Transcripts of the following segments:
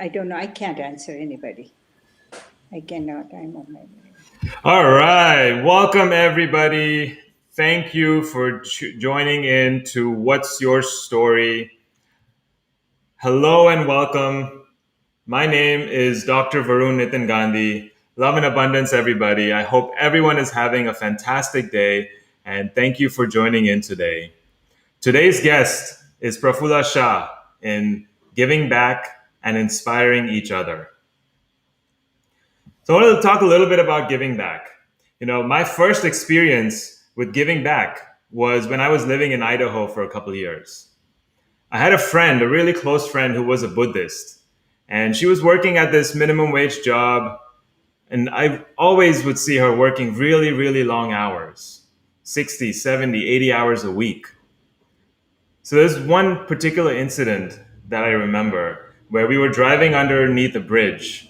I don't know. I can't answer anybody. I cannot. I'm on my way. All right. Welcome, everybody. Thank you for joining in to What's Your Story? Hello and welcome. My name is Dr. Varun Gandhi. Love and abundance, everybody. I hope everyone is having a fantastic day, and thank you for joining in today. Today's guest is Prafulla Shah in Giving Back and Inspiring Each Other. So I wanted to talk a little bit about giving back. My first experience with giving back was when I was living in Idaho for a couple of years. I had a friend, a really close friend, who was a Buddhist, and she was working at this minimum wage job, and I always would see her working really, really long hours, 60, 70, 80 hours a week. So there's one particular incident that I remember where we were driving underneath a bridge,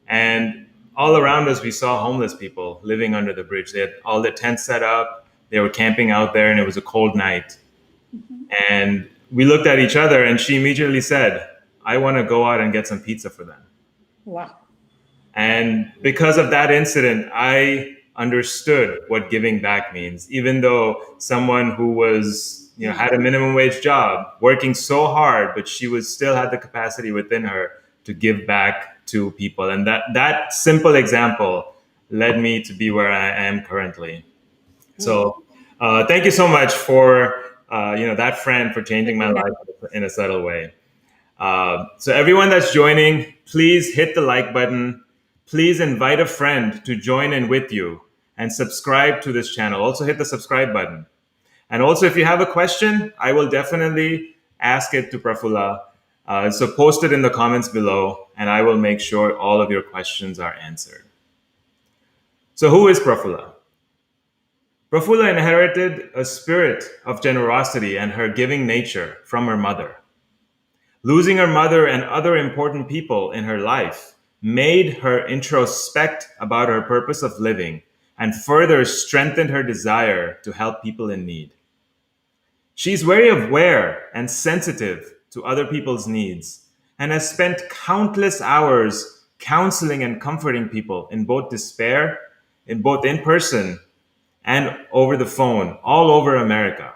and all around us, we saw homeless people living under the bridge. They had all their tents set up. They were camping out there, and it was a cold night. Mm-hmm. And we looked at each other, and she immediately said, I want to go out and get some pizza for them. Wow. And because of that incident, I understood what giving back means. Even though someone who was, had a minimum wage job, working so hard, but she was still had the capacity within her to give back to people. And that simple example led me to be where I am currently. So thank you so much for that friend for changing my life in a subtle way. So everyone that's joining, please hit the like button. Please invite a friend to join in with you and subscribe to this channel. Also hit the subscribe button. And also, if you have a question, I will definitely ask it to Prafulla. So post it in the comments below, and I will make sure all of your questions are answered. So who is Prafulla? Prafulla inherited a spirit of generosity and her giving nature from her mother. Losing her mother and other important people in her life made her introspect about her purpose of living and further strengthened her desire to help people in need. She's very aware and sensitive to other people's needs and has spent countless hours counseling and comforting people in both despair, in both in person and over the phone all over America.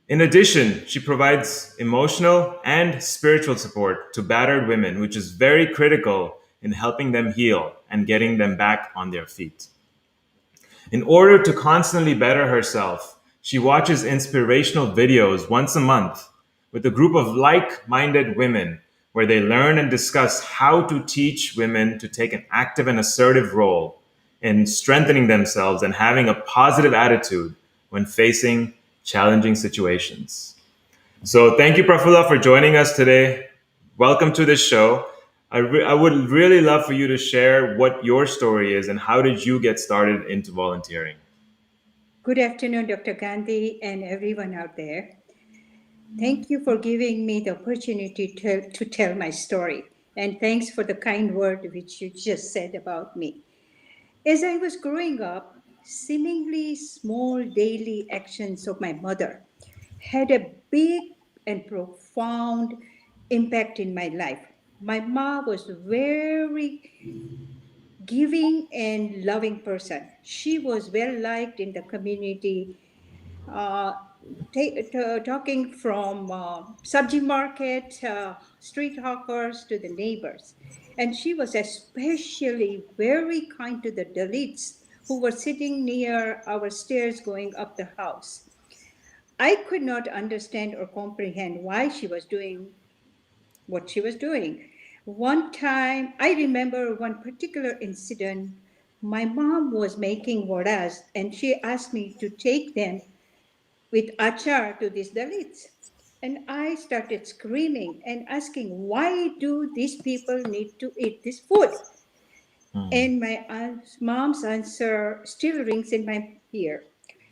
In addition, she provides emotional and spiritual support to battered women, which is very critical in helping them heal and getting them back on their feet. In order to constantly better herself, she watches inspirational videos once a month with a group of like minded women where they learn and discuss how to teach women to take an active and assertive role in strengthening themselves and having a positive attitude when facing challenging situations. So, thank you, Prafulla, for joining us today. Welcome to the show. I would really love for you to share what your story is and how did you get started into volunteering? Good afternoon, Dr. Gandhi, and everyone out there. Thank you for giving me the opportunity to tell my story. And thanks for the kind word which you just said about me. As I was growing up, seemingly small daily actions of my mother had a big and profound impact in my life. My mom was very giving and loving person. She was well liked in the community, uh, talking from subji market, street hawkers to the neighbors. And she was especially very kind to the Dalits who were sitting near our stairs going up the house. I could not understand or comprehend why she was doing what she was doing. One time, I remember one particular incident. My mom was making vadas and she asked me to take them with achar to these Dalits. And I started screaming and asking, why do these people need to eat this food? And my mom's answer still rings in my ear.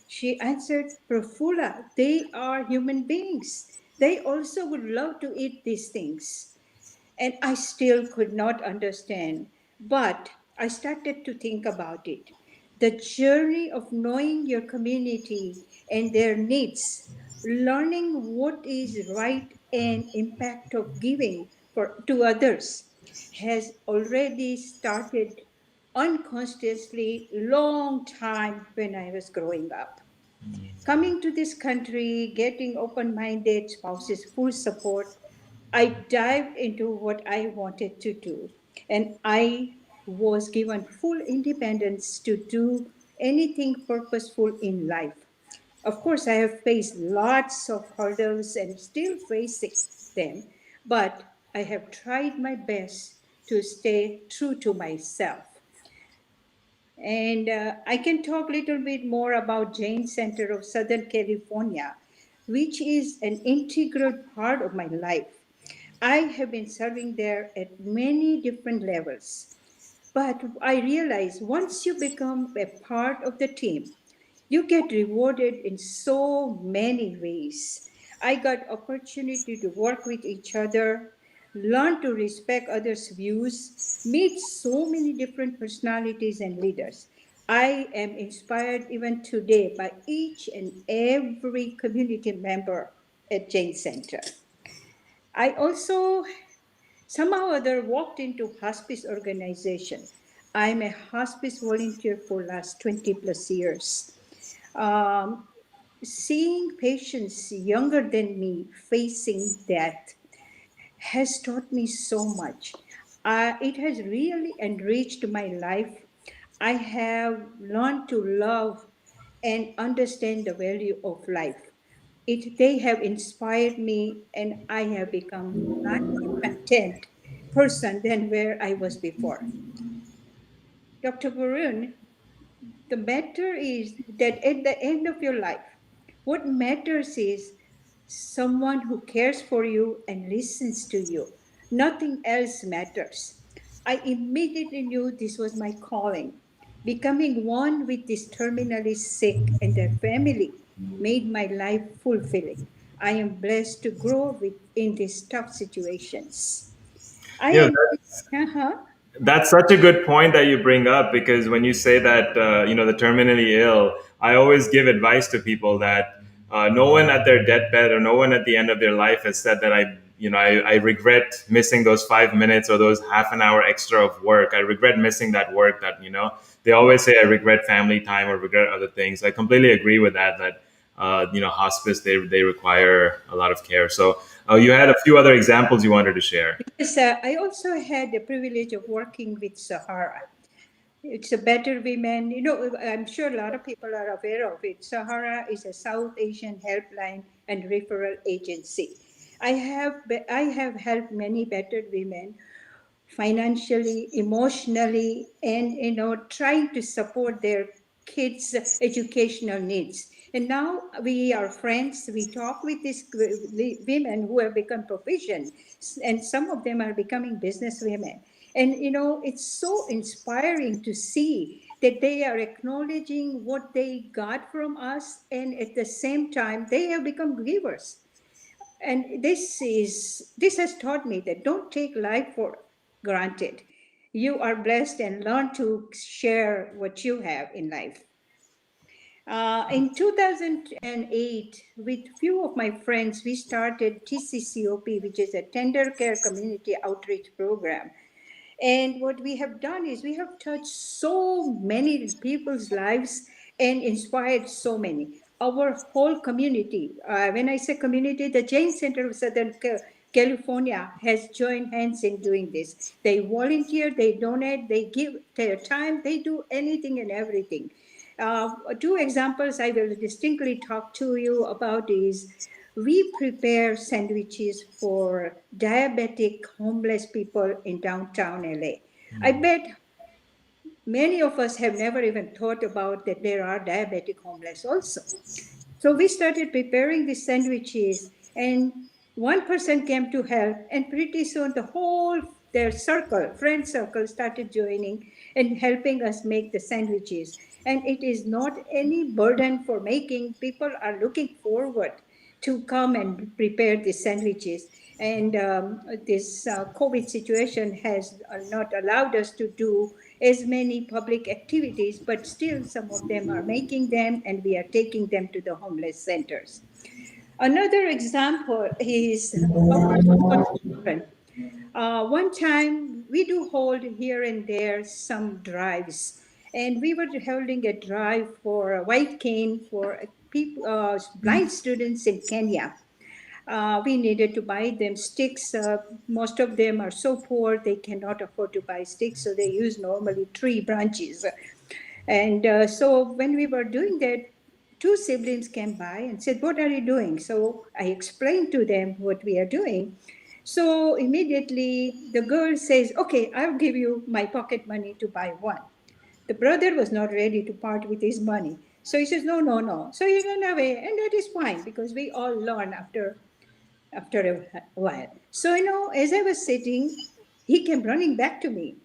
She answered, Prafulla, they are human beings. They also would love to eat these things. And I still could not understand. But I started to think about it. The journey of knowing your community and their needs, learning what is right and impact of giving to others has already started unconsciously long time when I was growing up. Coming to this country, getting open minded, spouses' full support, I dived into what I wanted to do. And I was given full independence to do anything purposeful in life. Of course, I have faced lots of hurdles and still facing them, but I have tried my best to stay true to myself. And I can talk a little bit more about Jain Center of Southern California, which is an integral part of my life. I have been serving there at many different levels. But I realize once you become a part of the team, you get rewarded in so many ways. I got opportunity to work with each other, learn to respect others' views, meet so many different personalities and leaders. I am inspired even today by each and every community member at Jain Center. I also somehow or other walked into hospice organization. I'm a hospice volunteer for last 20 plus years. Um, Seeing patients younger than me facing death has taught me so much. It has really enriched my life. I have learned to love and understand the value of life. They have inspired me, and I have become much more content person than where I was before. Dr. Varun, the matter is that at the end of your life, what matters is someone who cares for you and listens to you. Nothing else matters. I immediately knew this was my calling. Becoming one with this terminally sick and their family made my life fulfilling. I am blessed to grow in these tough situations. I You know, am. Uh-huh. that's such a good point that you bring up, because when you say that the terminally ill, I always give advice to people that no one at their deathbed or no one at the end of their life has said that I regret missing those 5 minutes or those half an hour extra of work. I regret missing that work. That they always say I regret family time or regret other things. I completely agree with that. That hospice, they require a lot of care. So you had a few other examples you wanted to share. Yes, I also had the privilege of working with Sahara. It's a better women. I'm sure a lot of people are aware of it. Sahara is a South Asian helpline and referral agency. I have helped many battered women financially, emotionally, and trying to support their kids' educational needs. And now we are friends. We talk with these women who have become proficient, and some of them are becoming business women. And it's so inspiring to see that they are acknowledging what they got from us, and at the same time, they have become givers. And this has taught me that don't take life for granted. You are blessed and learn to share what you have in life. In 2008, with few of my friends, we started TCCOP, which is a Tender Care Community Outreach Program. And what we have done is we have touched so many people's lives and inspired so many. Our whole community, when I say community, the Jain Center of Southern California has joined hands in doing this. They volunteer, they donate, they give their time, they do anything and everything. Two examples I will distinctly talk to you about is we prepare sandwiches for diabetic homeless people in downtown LA. I bet many of us have never even thought about that there are diabetic homeless also. So we started preparing these sandwiches, and one person came to help, and pretty soon the whole their circle, friend circle, started joining and helping us make the sandwiches. And it is not any burden for making. People are looking forward to come and prepare the sandwiches. And this COVID situation has not allowed us to do as many public activities, but still some of them are making them, and we are taking them to the homeless centers. Another example is our small children. One time we do hold here and there some drives, and we were holding a drive for a white cane for people, blind students in Kenya. We needed to buy them sticks. Most of them are so poor they cannot afford to buy sticks, so they use normally tree branches. And so when we were doing that, two siblings came by and said, "What are you doing?" So I explained to them what we are doing. So immediately the girl says, "Okay, I'll give you my pocket money to buy one." The brother was not ready to part with his money. So he says, "No, no, no." So he ran away, and that is fine because we all learn after a while. So, as I was sitting, he came running back to me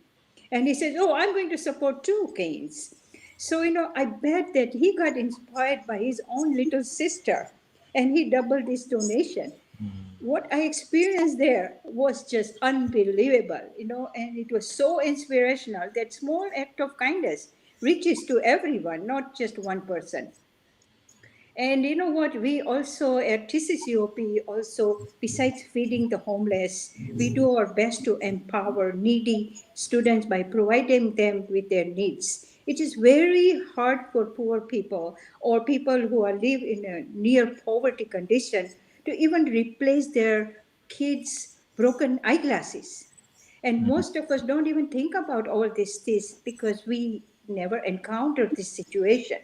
and he said, "Oh, I'm going to support two Canes." So, I bet that he got inspired by his own little sister and he doubled his donation. What I experienced there was just unbelievable, and it was so inspirational that small act of kindness reaches to everyone, not just one person. And you know what? We also at TCCOP also, besides feeding the homeless, we do our best to empower needy students by providing them with their needs. It is very hard for poor people or people who are live in a near poverty condition to even replace their kids' broken eyeglasses. And most of us don't even think about all this because we never encountered this situation.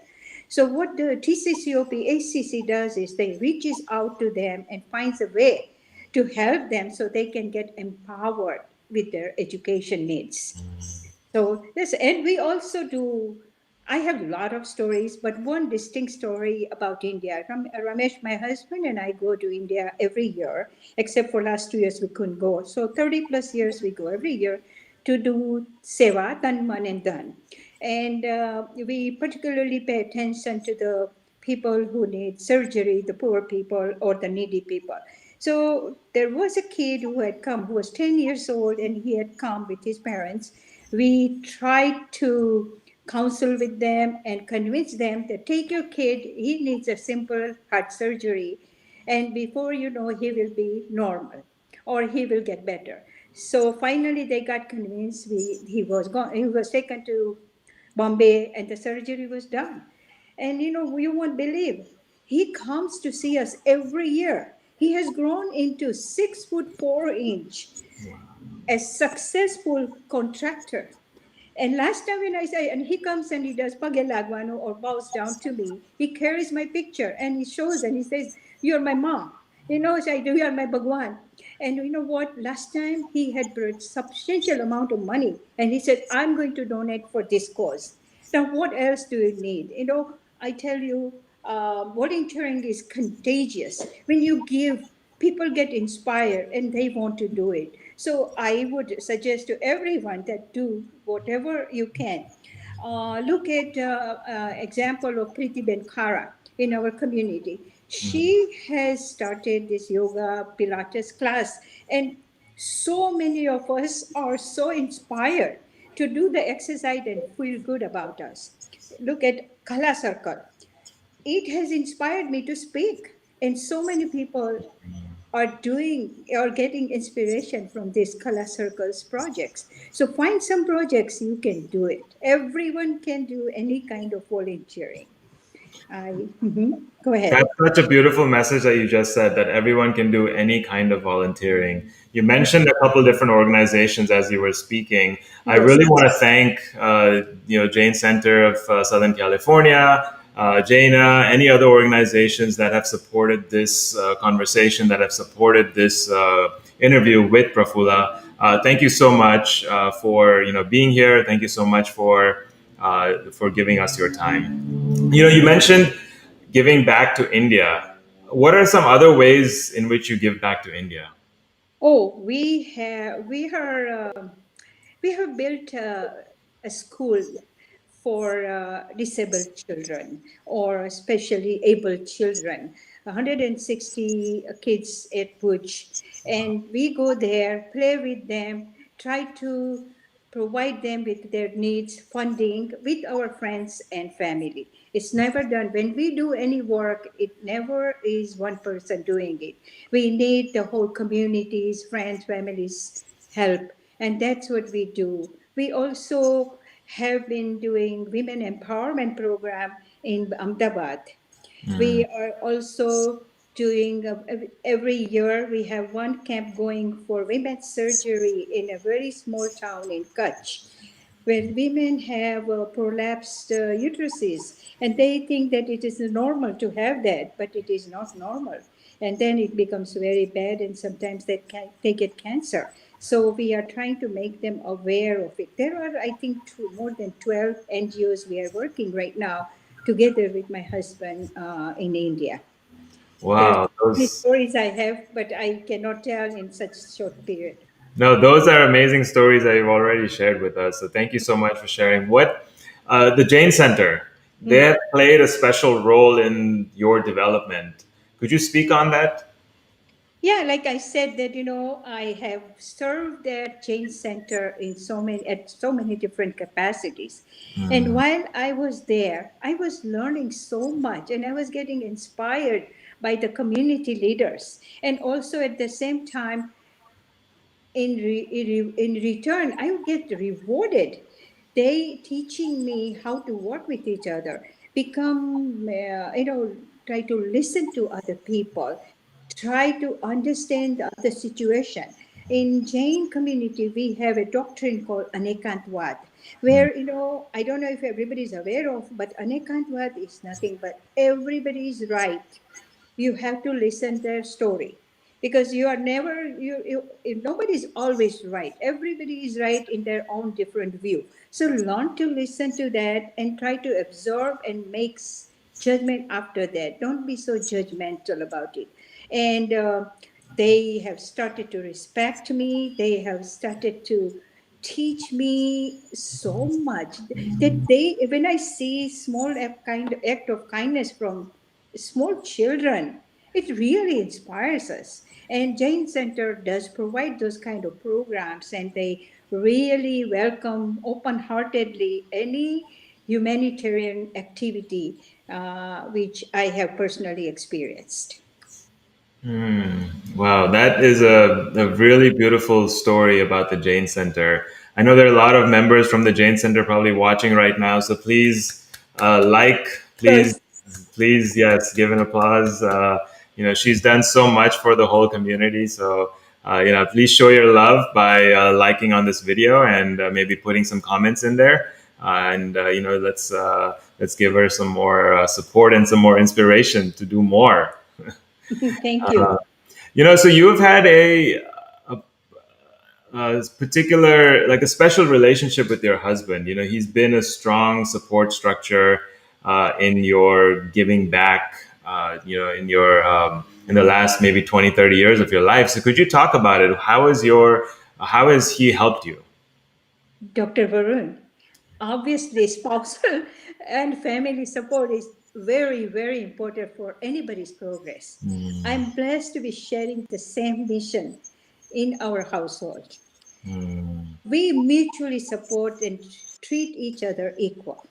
So what the TCCOP ACC does is they reaches out to them and finds a way to help them so they can get empowered with their education needs. So yes, and we also do. I have a lot of stories, but one distinct story about India. Ramesh, my husband, and I go to India every year, except for last 2 years we couldn't go. So 30 plus years we go every year to do seva, tan, man, and dhan. And we particularly pay attention to the people who need surgery, the poor people or the needy people. So there was a kid who had come, who was 10 years old, and he had come with his parents. We tried to counsel with them and convince them that take your kid, he needs a simple heart surgery, and before you know, he will be normal or he will get better. So finally, they got convinced. He was gone. He was taken to Bombay, and the surgery was done. And you won't believe, he comes to see us every year. He has grown into 6 foot 4 inch, a successful contractor. And last time when I say, and he comes and he does pagelagwano or bows down to me, he carries my picture and he shows and he says, "You're my mom." So I do, "You are my Bhagwan." And you know what? Last time he had brought substantial amount of money and he said, "I'm going to donate for this cause." Now, what else do you need? I tell you, volunteering is contagious. When you give, people get inspired and they want to do it. So I would suggest to everyone that do whatever you can. Look at example of Priti Benkara in our community. She has started this yoga Pilates class, and so many of us are so inspired to do the exercise and feel good about us. Look at Kala Circle. It has inspired me to speak, and so many people are doing or getting inspiration from these Kala Circles projects. So find some projects you can do it. Everyone can do any kind of volunteering. Go ahead. That's such a beautiful message that you just said, that everyone can do any kind of volunteering. You mentioned a couple different organizations as you were speaking. I Yes. really want to thank, Jain Center of Southern California, Jaina, any other organizations that have supported this conversation, that have supported this interview with Prafulla. Thank you so much for being here. Thank you so much for giving us your time. You mentioned giving back to India. What are some other ways in which you give back to India? Oh, we have built a school for disabled children or specially able children, 160 kids at Butch. And we go there, play with them, try to provide them with their needs, funding with our friends and family. It's never done. When we do any work, it never is one person doing it. We need the whole communities, friends, families help. And that's what we do. We also have been doing women empowerment program in Ahmedabad. We are also doing every year we have one camp going for women's surgery in a very small town in Kutch, where women have prolapsed uteruses, and they think that it is normal to have that, but it is not normal. And then it becomes very bad, and sometimes they get cancer. So we are trying to make them aware of it. There are, I think, more than 12 NGOs we are working right now together with my husband in India. There's Wow, many those stories I have, but I cannot tell in such short period. no, those are amazing stories that you've already shared with us. So thank you so much for sharing. What the Jain Center, they Hmm. have played a special role in your development. Could you speak on that? Yeah, like I said, that I have served at Jain Center in so many different capacities, and while I was there, I was learning so much, and I was getting inspired by the community leaders, and also at the same time in return I would get rewarded. They teaching me how to work with each other, become try to listen to other people, try to understand the other situation. In Jain community we have a doctrine called Anikantwat, where I don't know if everybody is aware of, but Anikantwat is nothing but everybody is right. You have to listen their story, because you are never nobody is always right. Everybody is right in their own different view. So learn to listen to that and try to absorb and make judgment after that. Don't be so judgmental about it. And they have started to respect me. They have started to teach me so much that they, when I see small act of kindness from small children, it really inspires us. And Jain Center does provide those kind of programs, and they really welcome open-heartedly any humanitarian activity, which I have personally experienced. Wow, that is a really beautiful story about the Jain Center. I know there are a lot of members from the Jain Center probably watching right now, so please like, please, Because please, yes, give an applause. She's done so much for the whole community, so please show your love by liking on this video and maybe putting some comments in there. Let's give her some more support and some more inspiration to do more. thank you. So you have had a particular, like a special relationship with your husband. He's been a strong support structure in your giving back. In the last maybe 20, 30 years of your life. So could you talk about it? How has he helped you? Dr. Varun, obviously spousal and family support is very, very important for anybody's progress. I'm blessed to be sharing the same mission in our household. We mutually support and treat each other equal.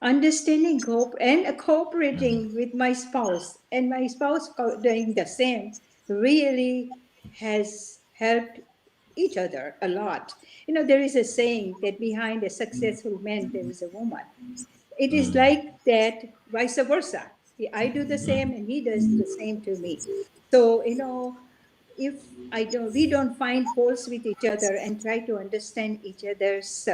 Understanding and cooperating with my spouse, and my spouse doing the same, really has helped each other a lot. There is a saying that behind a successful man there is a woman. It is like that, vice versa. I do the same and he does the same to me. So if we don't find faults with each other and try to understand each other's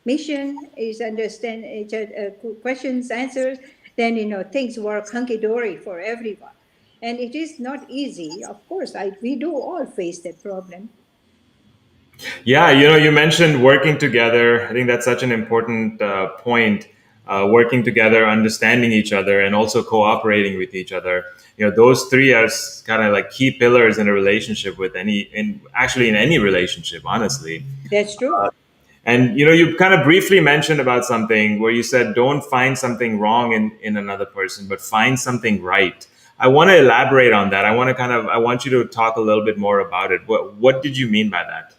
mission, is understand each other questions, answers, then things work hunky dory for everyone. And it is not easy, of course. We do all face that problem. Yeah, you mentioned working together. I think that's such an important point. Working together, understanding each other, and also cooperating with each other. Those three are kind of like key pillars in a relationship in any relationship, honestly. That's true. And you kind of briefly mentioned about something where you said, don't find something wrong in another person, but find something right. I want to elaborate on that. I want you to talk a little bit more about it. What did you mean by that?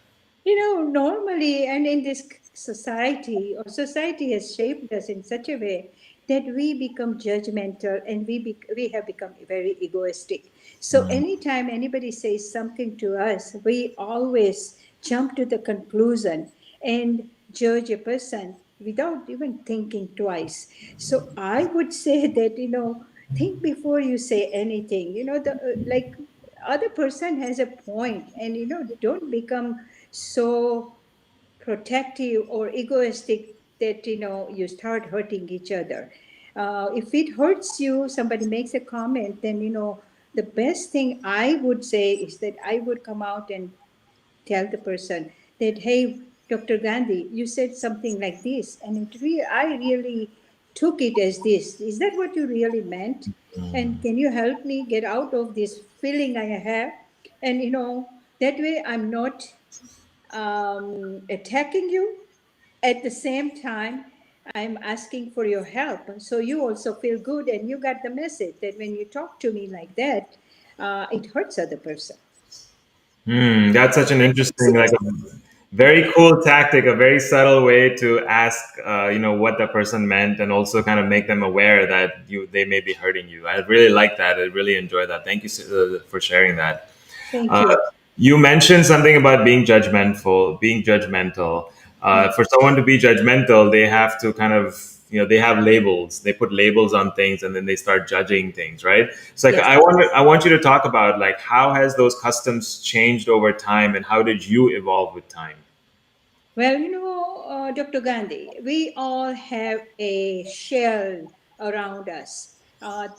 Normally, and in this society, or society has shaped us in such a way that we become judgmental, and we have become very egoistic. So anytime anybody says something to us, we always jump to the conclusion and judge a person without even thinking twice. So I would say that, think before you say anything. Like, other person has a point, and don't become so protective or egoistic that you start hurting each other. If it hurts you, somebody makes a comment, then the best thing I would say is that I would come out and tell the person that, hey, Dr. Gandhi, you said something like this, and I really took it as this. Is that what you really meant? And can you help me get out of this feeling I have? And that way I'm not attacking you. At the same time, I'm asking for your help. So you also feel good, and you got the message that when you talk to me like that, it hurts other person. That's such an interesting, like a very cool tactic, a very subtle way to ask, what the person meant, and also kind of make them aware that they may be hurting you. I really like that. I really enjoy that. Thank you for sharing that. Thank Uh, you. you mentioned something about being judgmental. Being judgmental. Mm. For someone to be judgmental, they have to kind of, they have labels. They put labels on things, and then they start judging things, right? It's like Yes. I want you to talk about, like, how has those customs changed over time, and how did you evolve with time? Well, Dr. Gandhi, we all have a shell around us.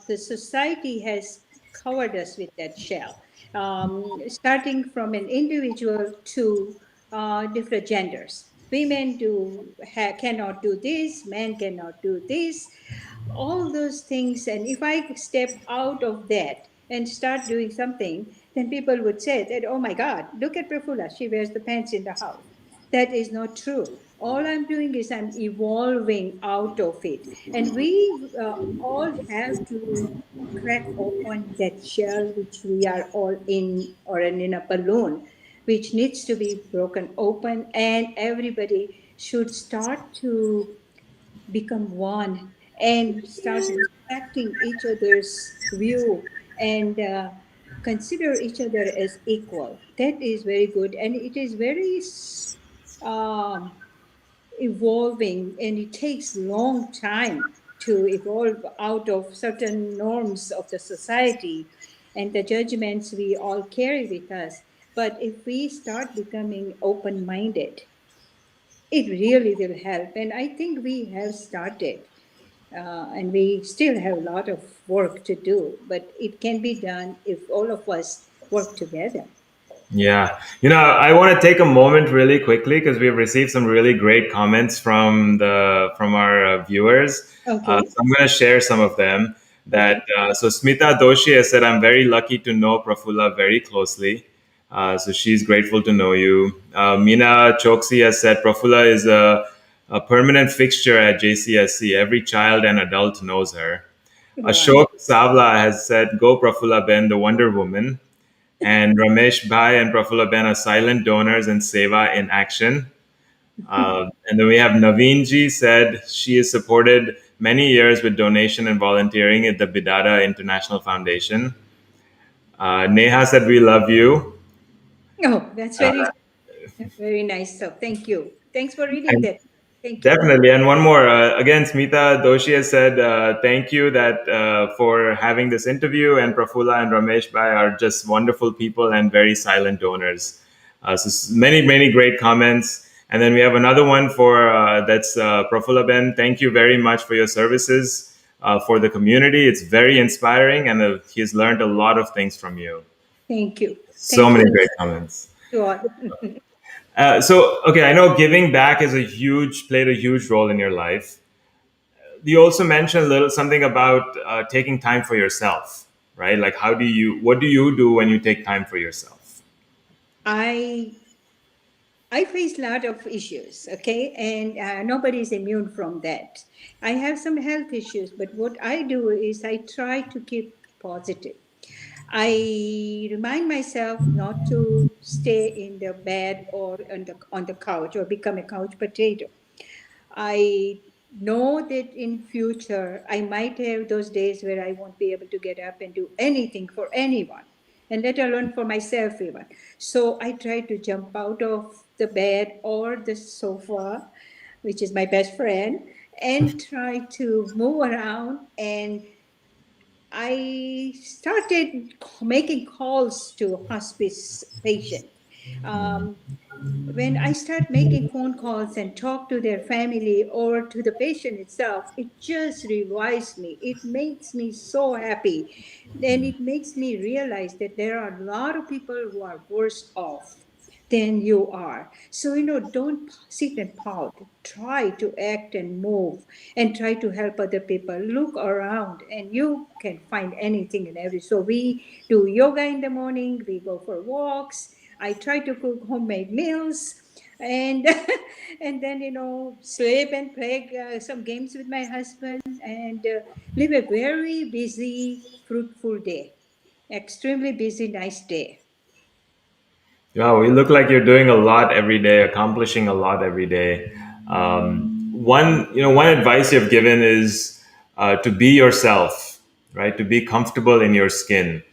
The society has covered us with that shell, starting from an individual to different genders. Women cannot do this, men cannot do this, all those things. And if I step out of that and start doing something, then people would say that, oh my God, look at Prafulla, she wears the pants in the house. That is not true. All I'm doing is I'm evolving out of it. And we all have to crack open that shell which we are all in, or in a balloon, which needs to be broken open. And everybody should start to become one and start respecting each other's view, and consider each other as equal. That is very good, and it is very um, evolving, and it takes long time to evolve out of certain norms of the society and the judgments we all carry with us. But if we start becoming open minded, it really will help. And I think we have started, and we still have a lot of work to do, but it can be done if all of us work together. Yeah. I want to take a moment really quickly because we've received some really great comments from our viewers. Okay. So I'm going to share some of them. Okay. So Smita Doshi has said, "I'm very lucky to know Prafulla very closely." So she's grateful to know you. Meena Choksi has said, "Prafulla is a permanent fixture at JCSC. Every child and adult knows her." Wow. Ashok Savla has said, "Go Prafulla Ben, the Wonder Woman." And Ramesh Bhai and Prafulla Ben are silent donors and seva in action. And then we have Naveen said she has supported many years with donation and volunteering at the Bidada International Foundation. Neha said we love you. Oh, that's Uh, very, very nice. So thank you. Thanks for reading and that. Thank you. Definitely. And one more. Again, Smita Doshi has said, thank you for having this interview. And Prafulla and Ramesh Bhai are just wonderful people and very silent donors. Many, many great comments. And then we have another one that's Prafulla Ben. Thank you very much for your services for the community. It's very inspiring, and he's learned a lot of things from you. Thank you. So Thank you many great comments. to all. Okay, I know giving back played a huge role in your life. You also mentioned a little something about taking time for yourself, right? Like, what do you do when you take time for yourself? I I face a lot of issues, okay, and nobody is immune from that. I have some health issues, but what I do is I try to keep positive. I remind myself not to stay in the bed or on the couch or become a couch potato. I know that in future I might have those days where I won't be able to get up and do anything for anyone, and let alone for myself even. So I try to jump out of the bed or the sofa, which is my best friend, and try to move around. And I started making calls to hospice patients. Um, when I start making phone calls and talk to their family or to the patient itself, it just revives me. It makes me so happy. And it makes me realize that there are a lot of people who are worse off than you are. So, don't sit and pout. Try to act and move and try to help other people. Look around and you can find anything and everything. So, we do yoga in the morning, we go for walks. I try to cook homemade meals and and then sleep and play some games with my husband and live a very busy fruitful day, extremely busy nice day. Wow, you look like you're doing a lot every day, accomplishing a lot every day. One advice you've given is to be yourself, right? To be comfortable in your skin.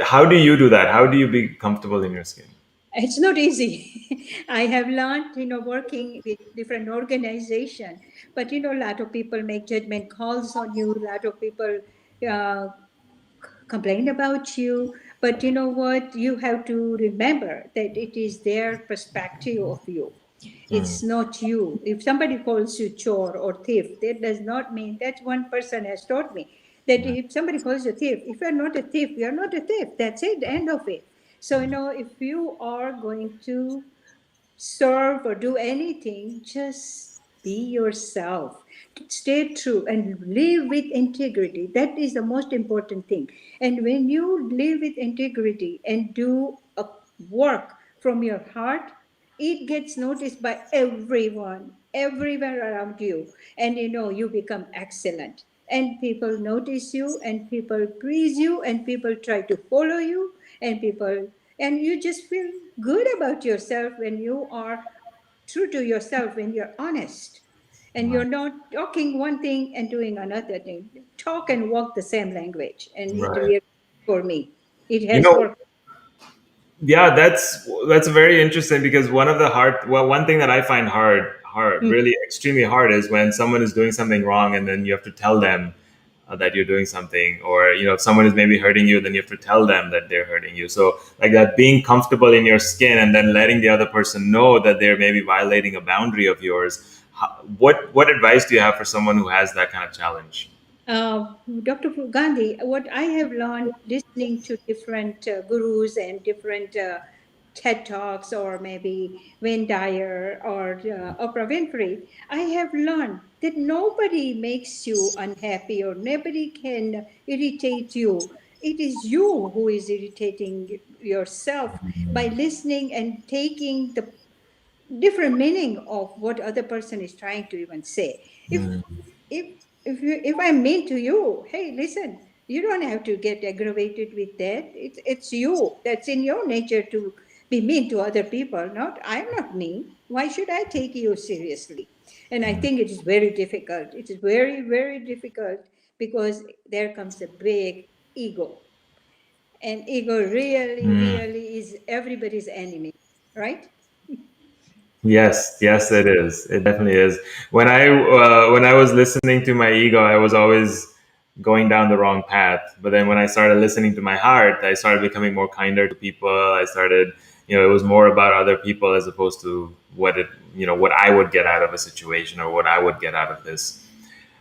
How do you do that? How do you be comfortable in your skin? It's not easy. I have learned, working with different organization, but a lot of people make judgment calls on you. A lot of people uh, complain about you, but you know what? You have to remember that it is their perspective of you. It's not you. If somebody calls you chore or thief, that does not mean that. One person has taught me that if somebody calls you thief, if you're not a thief, you're not a thief. That's it, the end of it. So, if you are going to serve or do anything, just be yourself. Stay true and live with integrity. That is the most important thing. And when you live with integrity and do a work from your heart, it gets noticed by everyone, everywhere around you. And you become excellent. And people notice you, and people praise you, and people try to follow you, and you just feel good about yourself when you are true to yourself, when you're honest and you're not talking one thing and doing another thing. Talk and walk the same language, and it Right. really, for me, it You has know, worked. yeah, that's very interesting because one thing that I find hard, Mm. really extremely hard is when someone is doing something wrong and then you have to tell them that you're doing something, or if someone is maybe hurting you, then you have to tell them that they're hurting you. So like that, being comfortable in your skin and then letting the other person know that they're maybe violating a boundary of yours. What advice do you have for someone who has that kind of challenge? Dr. Gandhi, what I have learned listening to different gurus and different TED Talks, or maybe Wayne Dyer or Oprah Winfrey, I have learned that nobody makes you unhappy or nobody can irritate you. It is you who is irritating yourself by listening and taking the different meaning of what other person is trying to even say. If if if you if I'm mean to you, hey, listen, you don't have to get aggravated with that. It's you, that's in your nature to be mean to other people. Not, I'm not mean. Why should I take you seriously? And I think it is very difficult. It is very, very difficult, because there comes a big ego, and ego really, really is everybody's enemy, right? Yes, yes, it is. It definitely is. When I was listening to my ego, I was always going down the wrong path. But then when I started listening to my heart, I started becoming more kinder to people. I started, it was more about other people as opposed to what I would get out of a situation or what I would get out of this.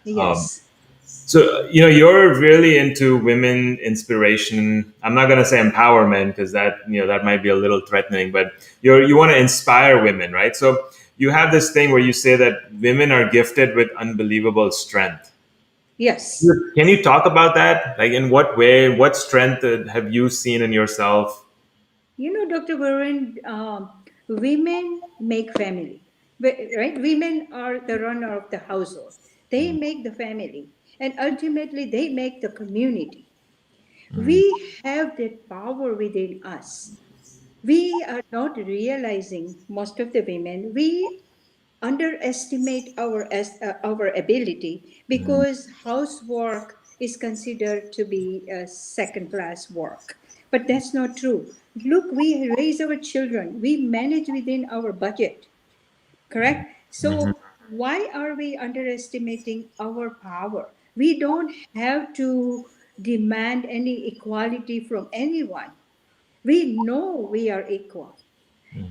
Um, Yes. so, you're really into women inspiration. I'm not going to say empowerment because that might be a little threatening, but you want to inspire women, right? So you have this thing where you say that women are gifted with unbelievable strength. Yes. Can you talk about that? Like, in what way, what strength have you seen in yourself? Dr. Varun, women make family, right? Women are the runner of the household. They make the family, and ultimately they make the community. We have that power within us. We are not realizing, most of the women, we underestimate our ability because housework is considered to be a second class work, but that's not true. Look, we raise our children, we manage within our budget, correct? Mhm. So why are we underestimating our power? We don't have to demand any equality from anyone. We know we are equal,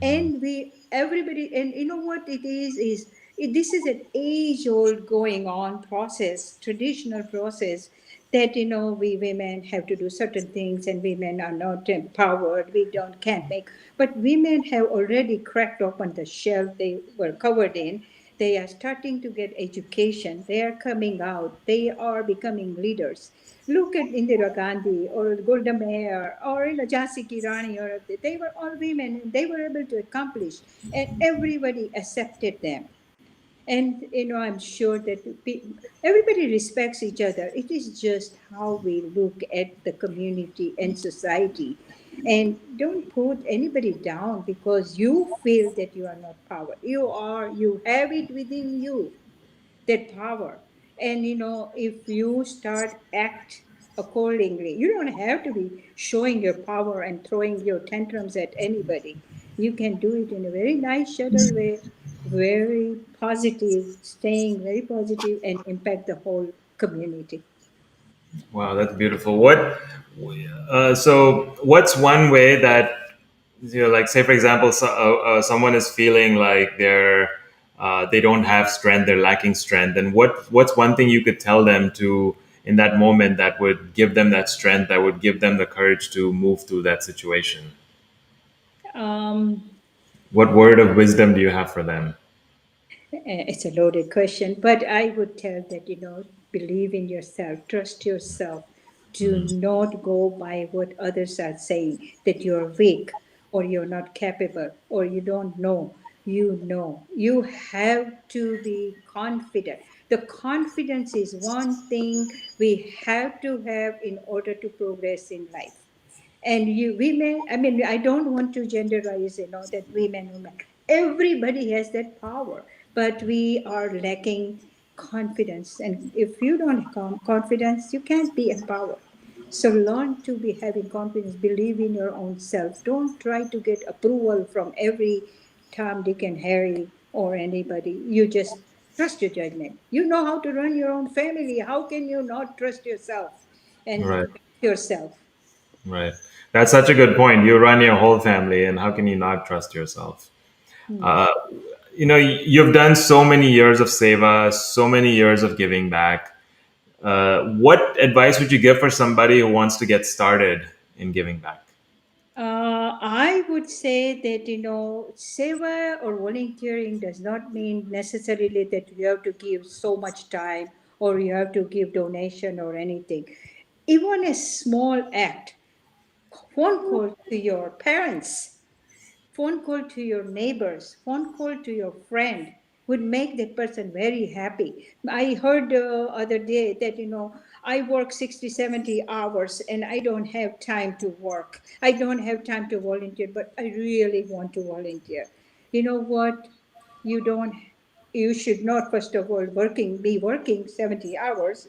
and we everybody, and you know what it is this is an age old going on process, traditional process, that we women have to do certain things and women are not empowered, we don't can't make. But women have already cracked open the shell they were covered in. They are starting to get education, they are coming out, they are becoming leaders. Look at Indira Gandhi or Golda Meir or Jhansi Ki Rani, or they were all women and they were able to accomplish, and everybody accepted them. And I'm sure that everybody respects each other. It is just how we look at the community and society, and don't put anybody down because you feel that you are not power. You have it within you, that power. And if you start act accordingly, you don't have to be showing your power and throwing your tantrums at anybody. You can do it in a very nice shuttle way, very positive, staying very positive, and impact the whole community. Wow, that's beautiful. So what's one way that, like, say for example, someone is feeling like they don't have strength, they're lacking strength, and what's one thing you could tell them to in that moment that would give them that strength, that would give them the courage to move through that situation? um, What word of wisdom do you have for them? It's a loaded question, but I would tell that, believe in yourself, trust yourself. Do not go by what others are saying, that you're weak or you're not capable or you don't know. You know. You have to be confident. The confidence is one thing we have to have in order to progress in life. And you women, I mean, I don't want to genderize, that women, everybody has that power, but we are lacking confidence, and if you don't have confidence, you can't be empowered. So learn to be having confidence, believe in your own self, don't try to get approval from every Tom, Dick, and Harry or anybody. You just trust your judgment. You know how to run your own family, how can you not trust yourself and Right. yourself? Right. That's such a good point. You run your whole family, and how can you not trust yourself? Hmm. Uh, you've done so many years of seva, so many years of giving back. What advice would you give for somebody who wants to get started in giving back? I would say that, seva or volunteering does not mean necessarily that you have to give so much time or you have to give donation or anything. Even a small act, phone call to your parents, phone call to your neighbors, phone call to your friend would make that person very happy. I heard the other day that, I work 60, 70 hours and I don't have time to work. I don't have time to volunteer, but I really want to volunteer. You know what? You don't, you should not, first of all, be working 70 hours.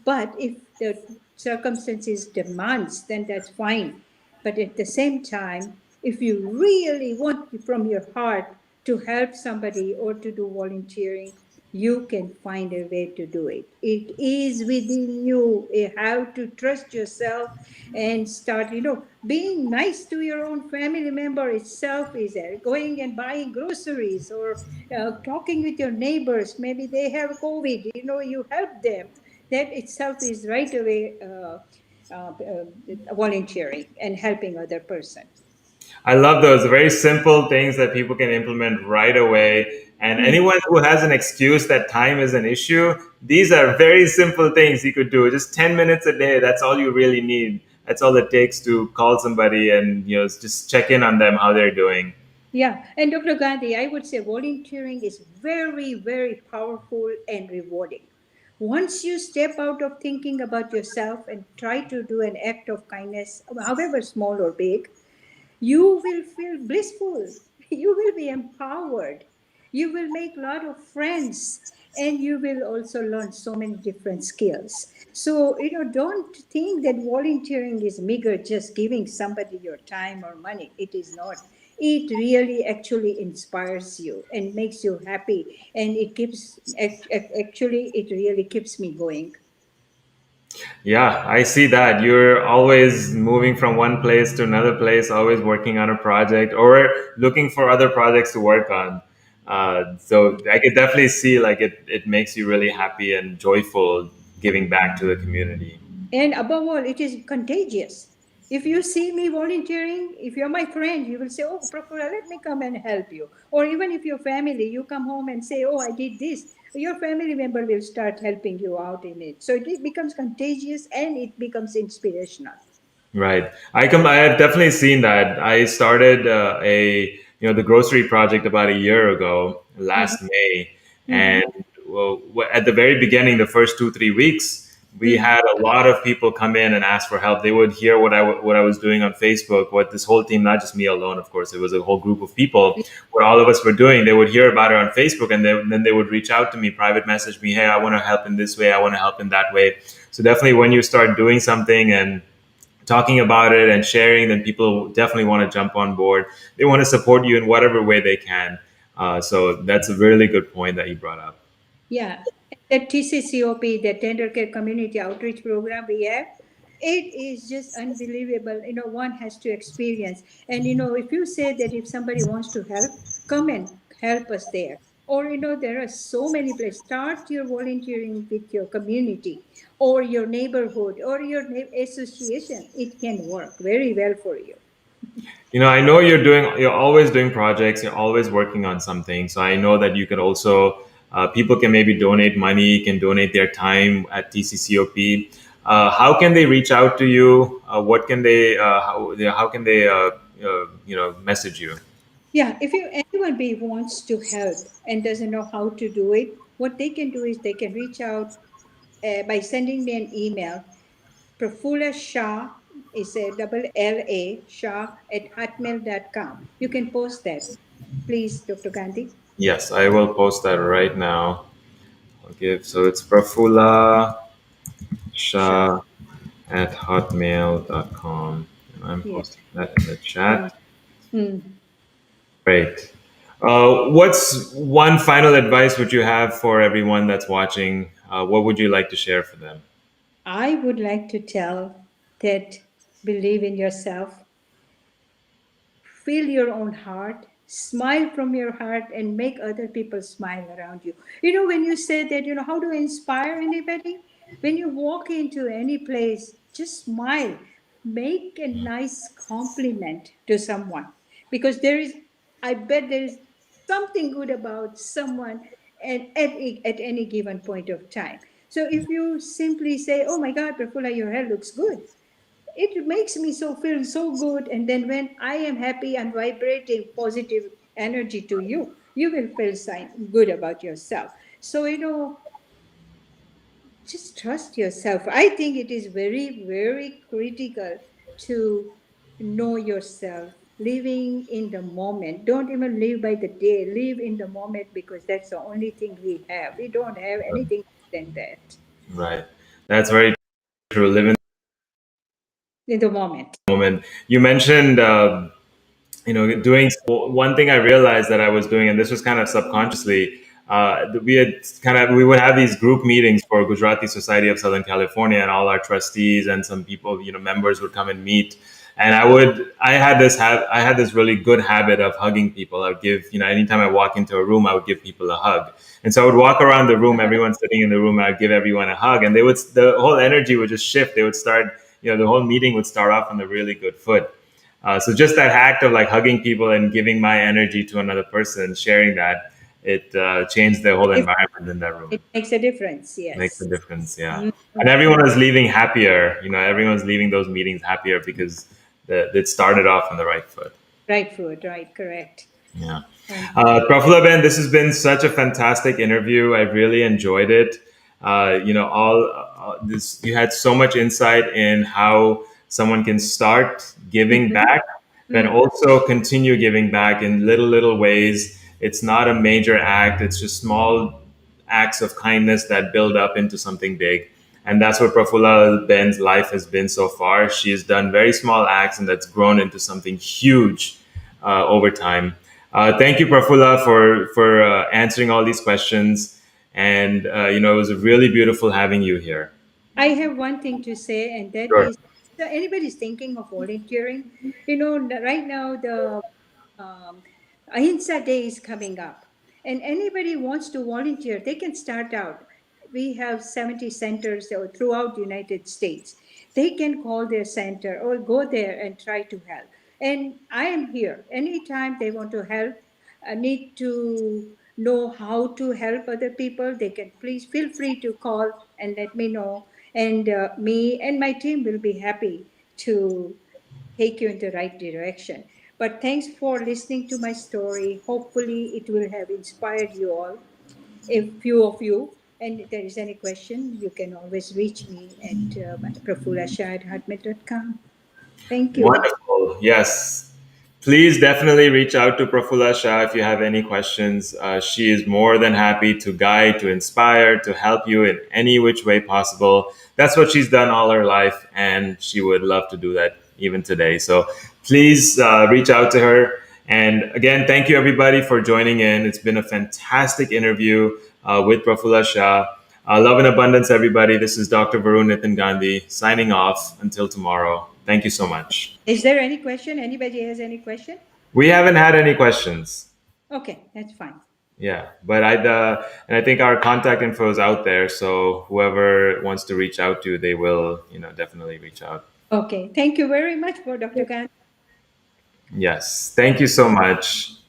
But if the circumstances demands, then that's fine. But at the same time, if you really want from your heart to help somebody or to do volunteering, you can find a way to do it. It is within you. You have to trust yourself and start, being nice to your own family member itself is going and buying groceries or talking with your neighbors. Maybe they have COVID, you help them. That itself is right away volunteering and helping other person. I love those very simple things that people can implement right away. And Hmm. anyone who has an excuse that time is an issue, these are very simple things you could do. Just 10 minutes a day, that's all you really need. That's all it takes to call somebody and just check in on them how they're doing. Yeah, and Dr. Gandhi, I would say volunteering is very, very powerful and rewarding. Once you step out of thinking about yourself and try to do an act of kindness, however small or big, you will feel blissful. You will be empowered. You will make a lot of friends, and you will also learn so many different skills. So, don't think that volunteering is meager, just giving somebody your time or money. It is not. It really actually inspires you and makes you happy, and it keeps actually it really keeps me going. Yeah, I see that. You're always moving from one place to another place, always working on a project or looking for other projects to work on. So I could definitely see like it makes you really happy and joyful giving back to the community. And above all, it is contagious. If you see me volunteering, if you're my friend, you will say, "Oh, Prafulla, let me come and help you." Or even if you're family, you come home and say, "Oh, I did this." Your family member will start helping you out in it. So it becomes contagious and it becomes inspirational. Right. I have definitely seen that. I started the grocery project about a year ago, Uh-huh. last May, Mm-hmm. and well, at the very beginning, the first 2 3 weeks, we Mm-hmm. had a lot of people come in and ask for help. They would hear what I was doing on Facebook, what this whole team, not just me alone, of course, it was a whole group of people, what all of us were doing. They would hear about it on Facebook, and then they would reach out to me, private message me, "Hey, I want to help in this way. I want to help in that way." So definitely, when you start doing something and talking about it and sharing, then people definitely want to jump on board. They want to support you in whatever way they can. So that's a really good point that you brought up. Yeah, the TCCOP, the Tender Care Community Outreach Program we have, it is just unbelievable. One has to experience. And if you say that if somebody wants to help, come and help us there. Or there are so many places. Start your volunteering with your community, or your neighborhood, or your association. It can work very well for you. I know you're always doing projects, you're always working on something. So I know that you can also, people can maybe donate money, can donate their time at TCCOP. How can they reach out to you? What can they, how can they, message you? Yeah, if anyone wants to help and doesn't know how to do it, what they can do is they can reach out by sending me an email. Prafulla Shah is a double LA Shah at hotmail.com. You can post that, please, Dr. Gandhi. Yes, I will post that right now. Okay, so it's Prafulla Shah. Shah at hotmail.com. I'm Yeah. posting that in the Mm. chat. Mm. Great. What's one final advice would you have for everyone that's watching? What would you like to share for them? I would like to tell that believe in yourself, feel your own heart, smile from your heart, and make other people smile around you. When you say that, how to inspire anybody? When you walk into any place, just smile, make a nice compliment to someone, because I bet there is something good about someone at any given point of time. So if you simply say, "Oh my God, Prafulla, your hair looks good," it makes me so feel so good, and then when I am happy and vibrating positive energy to you, you will feel good about yourself. So just trust yourself. I think it is very very critical to know yourself, living in the moment. Don't even live by the day, live in the moment, because that's the only thing we have. We don't have anything than that. Right. That's very true. Live in In the moment. the moment. You mentioned, doing one thing I realized that I was doing, and this was kind of subconsciously. We would have these group meetings for Gujarati Society of Southern California, and all our trustees and some people, members would come and meet. And I had this really good habit of hugging people. I would give, anytime I walk into a room, I would give people a hug. And so I would walk around the room, everyone sitting in the room, I'd give everyone a hug, and the whole energy would just shift. They would start, the whole meeting would start off on a really good foot. So just that act of like hugging people and giving my energy to another person, sharing that, it changed the whole If environment in that room. it makes a difference, Makes a yes. difference, yeah. And Mhm. everyone was leaving happier. Everyone's leaving those meetings happier because it started off on the right foot. Right food, right, correct. Yeah. Um, Prafulla Ben, this has been such a fantastic interview. I really enjoyed it. All this, you had so much insight in how someone can start giving Mhm. back, but Mm. also continue giving back in little ways. It's not a major act, it's just small acts of kindness that build up into something big. And that's what Prafulla Ben's life has been so far. She has done very small acts, and that's grown into something huge over time. Thank you, Prafulla, for answering all these questions. And it was really beautiful having you here. I have one thing to say, and that Sure. is, so anybody's thinking of volunteering, right now the Ahimsa Day is coming up, and anybody wants to volunteer, they can start out. We have 70 centers throughout the United States. They can call their center or go there and try to help. And I am here anytime they want to help, need to know how to help other people. They can please feel free to call and let me know, and me and my team will be happy to take you in the right direction. But thanks for listening to my story. Hopefully, it will have inspired you all, a few of you. And if there is any question, you can always reach me at prafullasha@hotmail.com. Thank you. Wonderful. Yes. Please definitely reach out to Prafulla Shah if you have any questions. She is more than happy to guide, to inspire, to help you in any which way possible. That's what she's done all her life, and she would love to do that even today. So please reach out to her. And again, thank you everybody for joining in. It's been a fantastic interview with Prafulla Shah. Love and abundance, everybody. This is Dr. Varun Gandhi signing off until tomorrow. Thank you so much. Is there any question? Anybody has any question? We haven't had any questions. Okay, that's fine. Yeah, but I think our contact info is out there, so whoever wants to reach out to, they will, definitely reach out. Okay, thank you very much for Dr. Khan. Yes, thank you so much.